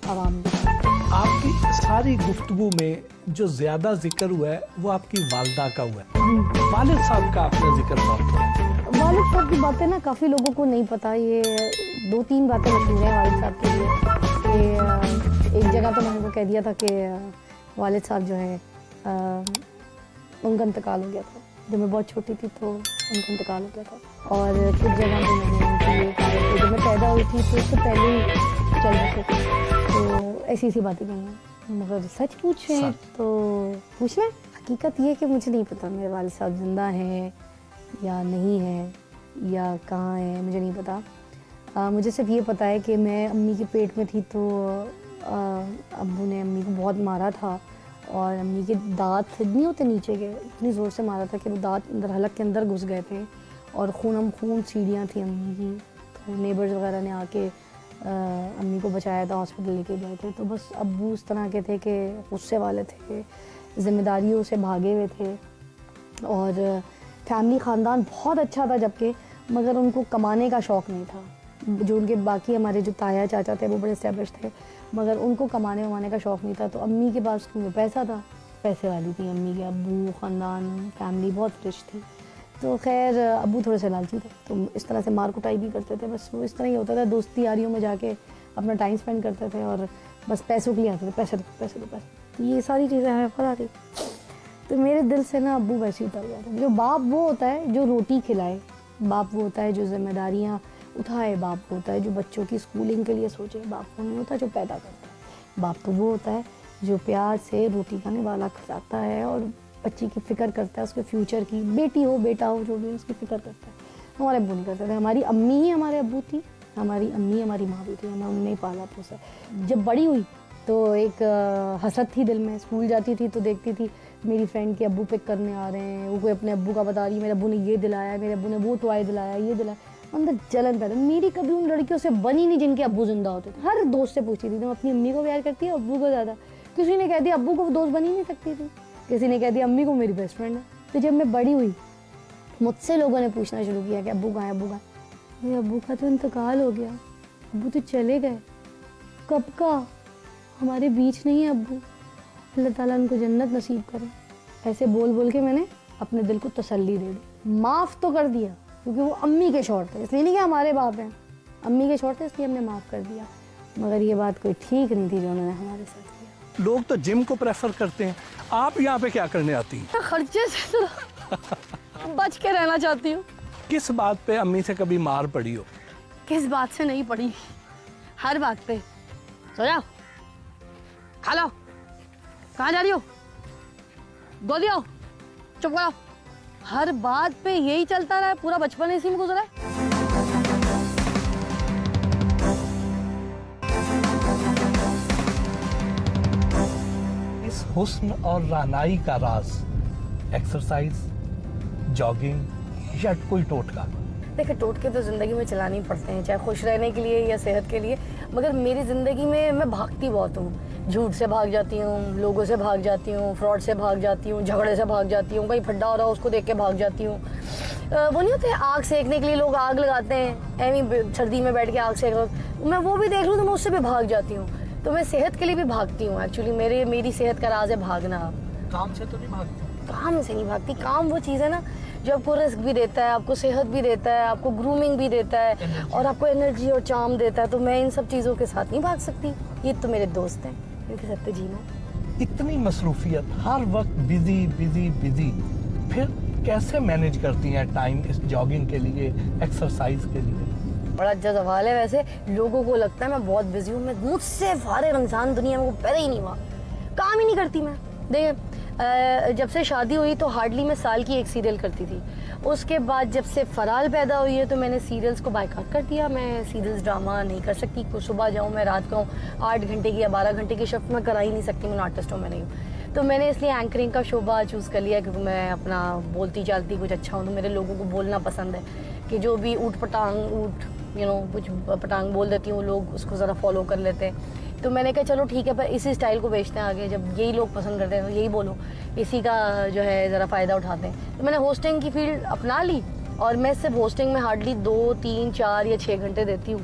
आवाम में। आपकी सारी गुफ्तगू में जो ज्यादा जिक्र हुआ है वो आपकी वालदा का हुआ है। वालिद साहब का आपने जिक्र बहुत हुआ। वालिद साहब की बातें ना काफ़ी लोगों को नहीं पता। ये 2-3 बातें मशहूर हैं वालिद साहब के लिए कि एक जगह तो मैंने उनको कह दिया था कि वालिद साहब जो है उनका इंतकाल हो गया था जब मैं बहुत छोटी थी, तो उनका इंतकाल हो गया था। और कुछ जगह पे मैंने उनके लिए कहा कि जब मैं पैदा हुई थी तो उससे पहले ही चल रहे थे, तो ऐसी ऐसी बातें कही हैं। मगर सच पूछें तो पूछ लें। हकीकत ये कि मुझे नहीं पता मेरे वालिद साहब जिंदा हैं या नहीं है या कहाँ है, मुझे नहीं पता। मुझे सिर्फ ये पता है कि मैं अम्मी के पेट में थी तो अब्बू ने अम्मी को बहुत मारा था और अम्मी के दांत नहीं होते नीचे के, इतनी ज़ोर से मारा था कि वो दांत अंदर हलक के अंदर घुस गए थे और खून सीढ़ियाँ थी अम्मी की। तो नेबर्स वगैरह ने आके अम्मी को बचाया था, हॉस्पिटल लेके गए थे। तो बस अब्बू उस तरह के थे कि गुस्से वाले थे, ज़िम्मेदारियों से भागे हुए थे और फैमिली ख़ानदान बहुत अच्छा था जबकि, मगर उनको कमाने का शौक़ नहीं था। जो उनके बाकी हमारे जो ताया चाचा थे वो बड़े एस्टेब्लिश थे, मगर उनको कमाने वमाने का शौक़ नहीं था। तो अम्मी के पास पैसा था, पैसे वाली थी अम्मी के, अब्बू ख़ानदान फैमिली बहुत रिच थी। तो खैर अब्बू थोड़े से लालची थे, तो इस तरह से मार कुटाई भी करते थे। बस वो इस तरह ही होता था, दोस्ती यारियों में जाके अपना टाइम स्पेंड करते थे और बस पैसों के लिए आते थे, पैसे दो पैसे दो पैसे। ये सारी चीज़ें हमें पता थी। तो मेरे दिल से ना अब्बू वैसे ही उतर गया था। जो बाप वो होता है जो रोटी खिलाए, बाप वो होता है जो जिम्मेदारियाँ उठाए, बाप वो होता है जो बच्चों की स्कूलिंग के लिए सोचे, बाप वो नहीं होता जो पैदा करता है। बाप तो वो होता है जो प्यार से रोटी खाने वाला खिलाता है और बच्ची की फ़िक्र करता है, उसके फ्यूचर की, बेटी हो बेटा हो जो भी उसकी फ़िक्र करता है। हमारे अब्बू नहीं करते थे। हमारी अम्मी ही हमारे अब्बू थी, हमारी अम्मी हमारी माँ भी थी, हमें उनने ही पाला पोसा। जब बड़ी हुई तो एक हसरत थी दिल में। स्कूल जाती थी तो देखती थी मेरी फ्रेंड के अब्बू पिक करने आ रहे हैं, वो कोई अपने अब्बू का बता रही है, मेरे अब्बू ने ये दिलाया, मेरे अब्बू ने वो टॉय दिलाया, ये दिलाया। अंदर जलन पैदा। मेरी कभी उन लड़कियों से बनी नहीं जिनके अब्बू जिंदा होते थे। हर दोस्त से पूछती थी तुम अपनी अम्मी को प्यार करती है अब्बू को ज़्यादा? किसी ने कह दिया अब्बू को दोस्त बनी नहीं सकती थी, किसी ने कह दिया अम्मी को मेरी बेस्ट फ्रेंड है। तो जब मैं बड़ी हुई मुझसे लोगों ने पूछना शुरू किया कि अब्बू कहाँ है, अब्बू कहाँ है। मेरे अब्बू का तो इंतकाल हो गया, अब्बू तो चले गए। कब का? हमारे बीच नहीं है अब्बू, अल्लाह ताला उनको जन्नत नसीब करे। ऐसे बोल बोल के मैंने अपने दिल को तसल्ली दे दी। माफ़ तो कर दिया क्योंकि वो अम्मी के शौहर थे, इसलिए नहीं कि हमारे बाप हैं, अम्मी के शौहर थे इसलिए हमने माफ़ कर दिया। मगर ये बात कोई ठीक नहीं थी जो उन्होंने हमारे साथ किया। लोग तो जिम को प्रेफर करते हैं, आप यहाँ पे क्या करने आती हैं? खर्चे से तो बच के रहना चाहती हूँ। किस बात पे अम्मी से कभी मार पड़ी हो? किस बात से नहीं पड़ी, हर बात पे। सो जाओ, खा लो, कहाँ जा रही हो, गोदी आओ, चुप करो। हर बात पे यही चलता रहा है, पूरा बचपन इसी में गुजरा है। इस हुस्न और रानाई का राज एक्सरसाइज, जॉगिंग या कोई टोटका? देखिए टोटके तो ज़िंदगी में चलाने ही पड़ते हैं, चाहे खुश रहने के लिए या सेहत के लिए। मगर मेरी ज़िंदगी में मैं भागती बहुत हूँ। झूठ से भाग जाती हूँ, लोगों से भाग जाती हूँ, फ्रॉड से भाग जाती हूँ, झगड़े से भाग जाती हूँ, कहीं फड्डा हो रहा है उसको देख के भाग जाती हूँ। वो नहीं होते आग सेकने के लिए लोग आग लगाते हैं, ऐवी सर्दी में बैठ के आग सेक रहा, मैं वो भी देख लूँ तो मैं उससे भी भाग जाती हूँ। तो मैं सेहत के लिए भी भागती हूँ। एक्चुअली मेरी सेहत का राज है भागना। काम से तो नहीं भागती? काम से नहीं भागती। काम वो चीज़ है ना जो आपको रिस्क भी देता है, आपको सेहत भी देता है, आपको ग्रूमिंग भी देता है और आपको एनर्जी और चार्म देता है। तो मैं इन सब चीज़ों के साथ नहीं भाग सकती। ये तो मेरे दोस्त हैं, इनके साथ तो जीना। इतनी मसरूफियत, हर वक्त बिजी बिजी बिजी, फिर कैसे मैनेज करती हैं टाइम इस जॉगिंग के लिए, एक्सरसाइज के लिए? बड़ा अच्छा सवाल है। वैसे लोगों को लगता है मैं बहुत बिजी हूँ, मैं मुझसे फारिग इंसान दुनिया में पैदा ही नहीं हुआ, काम ही नहीं करती मैं। देखिए जब से शादी हुई तो हार्डली मैं साल की एक सीरियल करती थी। उसके बाद जब से फराल पैदा हुई है तो मैंने सीरियल्स को बायकॉट कर दिया। मैं सीरियल्स ड्रामा नहीं कर सकती, कुछ सुबह जाऊँ मैं रात को 8 घंटे की या 12 घंटे की शिफ्ट में करा ही नहीं सकती, मैं आर्टिस्टों में नहीं हूँ। तो मैंने इसलिए एंकरिंग का शोबा चूज़ कर लिया क्योंकि मैं अपना बोलती चालती कुछ अच्छा हूँ। तो मेरे लोगों को बोलना पसंद है कि जो भी ऊट पटांग कुछ पटांग बोल देती हूँ, लोग उसको ज़रा फॉलो कर लेते हैं। तो मैंने कहा चलो ठीक है, पर इसी स्टाइल को बेचते हैं आगे, जब यही लोग पसंद करते हैं तो यही बोलो, इसी का जो है ज़रा फ़ायदा उठाते हैं। तो मैंने होस्टिंग की फील्ड अपना ली और मैं सिर्फ होस्टिंग में हार्डली 2, 3, 4 या 6 घंटे देती हूँ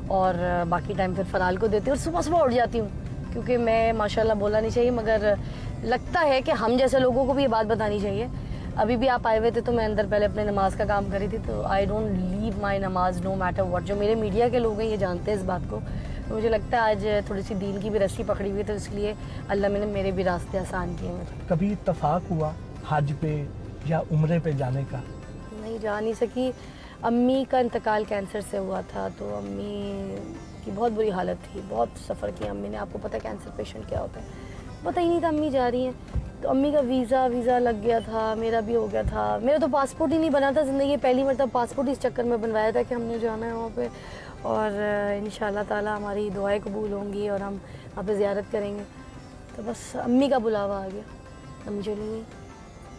और बाकी टाइम फिर फ़राल को देती हूँ और सुबह सुबह उठ जाती हूँ, क्योंकि मैं माशाल्लाह बोलना नहीं चाहिए मगर लगता है कि हम जैसे लोगों को भी ये बात बतानी चाहिए। अभी भी आप आए हुए थे तो मैं अंदर पहले अपने नमाज का काम करी थी, तो आई डोंट लीव माई नमाज नो मैटर व्हाट। जो मेरे मीडिया के लोग हैं ये जानते हैं इस बात को, तो मुझे लगता है आज थोड़ी सी दीन की भी रस्सी पकड़ी हुई, तो इसलिए अल्लाह ने मेरे भी रास्ते आसान किए हैं। कभी इत्तेफाक हुआ हज पे या उम्रे पे जाने का? नहीं जा नहीं सकी। अम्मी का इंतकाल कैंसर से हुआ था, तो अम्मी की बहुत बुरी हालत थी, बहुत सफ़र किया अम्मी ने। आपको पता है कैंसर पेशेंट क्या होता है, पता ही नहीं था अम्मी जा रही हैं। तो अम्मी का वीज़ा लग गया था, मेरा भी हो गया था। मेरा तो पासपोर्ट ही नहीं बना था ज़िंदगी पहली मरतब पासपोर्ट इस चक्कर में बनवाया था कि हमने जाना है वहाँ पे, और इंशाल्लाह ताला हमारी दुआएं कबूल होंगी और हम वहाँ पे ज़ियारत करेंगे। तो बस अम्मी का बुलावा आ गया, अम्मी चली गई।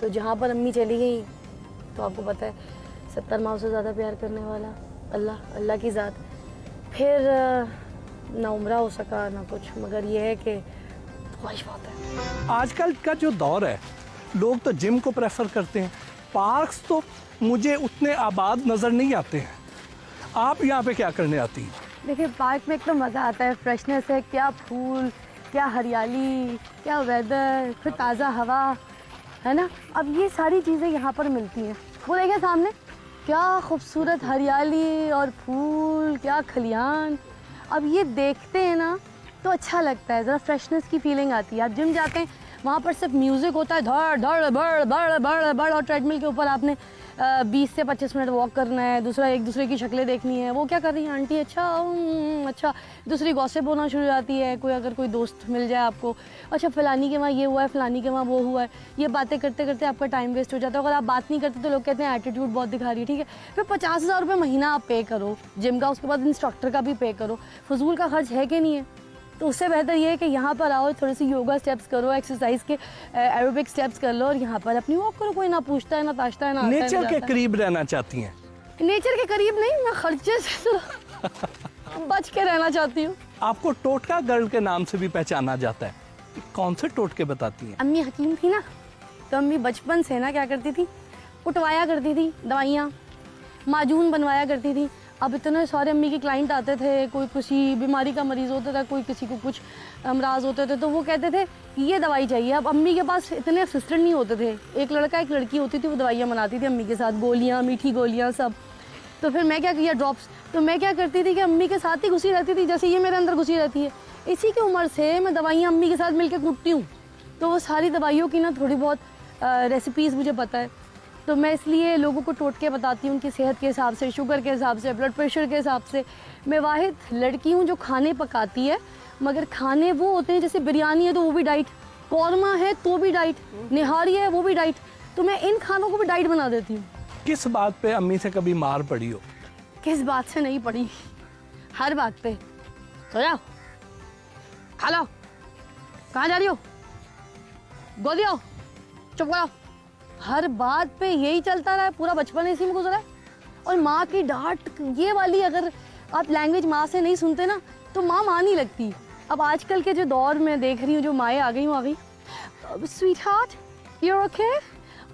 तो जहाँ पर अम्मी चली गई तो आपको पता है 70 माह से ज़्यादा प्यार करने वाला अल्लाह की ज़ात। फिर ना उम्रा हो सका ना कुछ, मगर ये है कि ख्वाहिश बहुत है। आजकल का जो दौर है, लोग तो जिम को प्रेफर करते हैं, पार्क्स तो मुझे उतने आबाद नज़र नहीं आते हैं। आप यहाँ पे क्या करने आती हैं? देखिए पार्क में एक तो मज़ा आता है, फ्रेशनेस है, क्या फूल, क्या हरियाली, क्या वेदर, फिर ताज़ा हवा, है ना। अब ये सारी चीज़ें यहाँ पर मिलती हैं। वो देखिए सामने क्या खूबसूरत हरियाली और फूल, क्या खलियान। अब ये देखते हैं ना तो अच्छा लगता है, ज़रा फ्रेशनेस की फीलिंग आती है। आप जिम जाते हैं वहाँ पर सिर्फ म्यूज़िक होता है, धड़ धड़ बड़ बड़ बड़ बड़, और ट्रेडमिल के ऊपर आपने 20 से 25 मिनट वॉक करना है, दूसरा एक दूसरे की शक्लें देखनी है, वो क्या कर रही है आंटी, अच्छा अच्छा, दूसरी गॉसिप होना शुरू हो जाती है। कोई अगर कोई दोस्त मिल जाए आपको, अच्छा फ़लानी के वहाँ ये हुआ है, फ़लानी के वहाँ वो हुआ है, ये बातें करते करते आपका टाइम वेस्ट हो जाता है। अगर आप बात नहीं करते तो लोग कहते हैं एटीट्यूड बहुत दिखा रही है, ठीक है। फिर 50,000 रुपये महीना आप पे करो जिम का, उसके बाद इंस्ट्रक्टर का भी पे करो, फजूल का खर्च है कि नहीं है। तो उससे बेहतर ये है कि यहाँ पर आओ, थोड़ी सी योगा स्टेप्स करो, एक्सरसाइज के एरोबिक स्टेप्स कर लो और यहाँ पर अपनी वॉक करो। कोई ना पूछता है ना ताशता है ना आता है, नेचर ना के जाता है। करीब रहना चाहती हैं? नेचर के करीब नहीं, मैं खर्चे से तो बच के रहना चाहती हूँ। आपको टोटका गर्ल के नाम से भी पहचाना जाता है, कौन से टोटके बताती हैं? अम्मी हकीम थी ना, तो अम्मी बचपन से ना क्या करती थी, उठवाया करती थी दवाइयाँ, माजून बनवाया करती थी। अब इतने सारे अम्मी के क्लाइंट आते थे, कोई किसी बीमारी का मरीज़ होता था, कोई किसी को कुछ अमराज होते थे, तो वो कहते थे ये दवाई चाहिए। अब अम्मी के पास इतने असिस्टेंट नहीं होते थे, एक लड़का एक लड़की होती थी, वो दवाइयाँ बनाती थी अम्मी के साथ, गोलियाँ, मीठी गोलियाँ सब। तो फिर मैं क्या किया, ड्रॉप्स, तो मैं क्या करती थी कि अम्मी के साथ ही घुसी रहती थी, जैसे ये मेरे अंदर घुसी रहती है। इसी की उम्र से मैं दवाइयाँ अम्मी के साथ मिलकर कूटती हूँ, तो वो सारी दवाइयों की ना थोड़ी बहुत रेसिपीज़ मुझे पता है। तो मैं इसलिए लोगों को टोटके बताती हूँ, उनकी सेहत के हिसाब से, शुगर के हिसाब से, ब्लड प्रेशर के हिसाब से। मैं वाहिद लड़की हूँ जो खाने पकाती है, मगर खाने वो होते हैं जैसे बिरयानी है तो वो भी डाइट, कौरमा है तो भी डाइट, निहारी है वो भी डाइट, तो मैं इन खानों को भी डाइट बना देती हूँ। किस बात पे अम्मी से कभी मार पड़ी हो? किस बात से नहीं पड़ी, हर बात पे। सो जाओ, खा लो, कहाँ जा रही हो, गोदी आओ, चुप करो। हर बात पे यही चलता रहा है, पूरा बचपन इसी में गुजरा है। और माँ की डांट ये वाली, अगर आप लैंग्वेज माँ से नहीं सुनते ना तो माँ नहीं लगती। अब आजकल के जो दौर में देख रही हूँ, जो माएँ आ गई sweet heart, you're okay?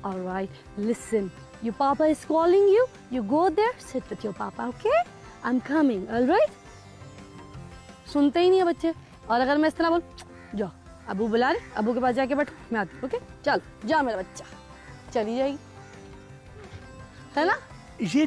All right, listen, your papa is calling you. You go there, sit with your papa, okay? I'm coming, all right? सुनते ही नहीं है बच्चे। और अगर मैं इस तरह बोल, जाओ अबू बुला रहे, अबू के पास जाके बैठो, मैं आती हूँ, ओके? चल जा मेरा बच्चा, चली जाएगी, है ना। ये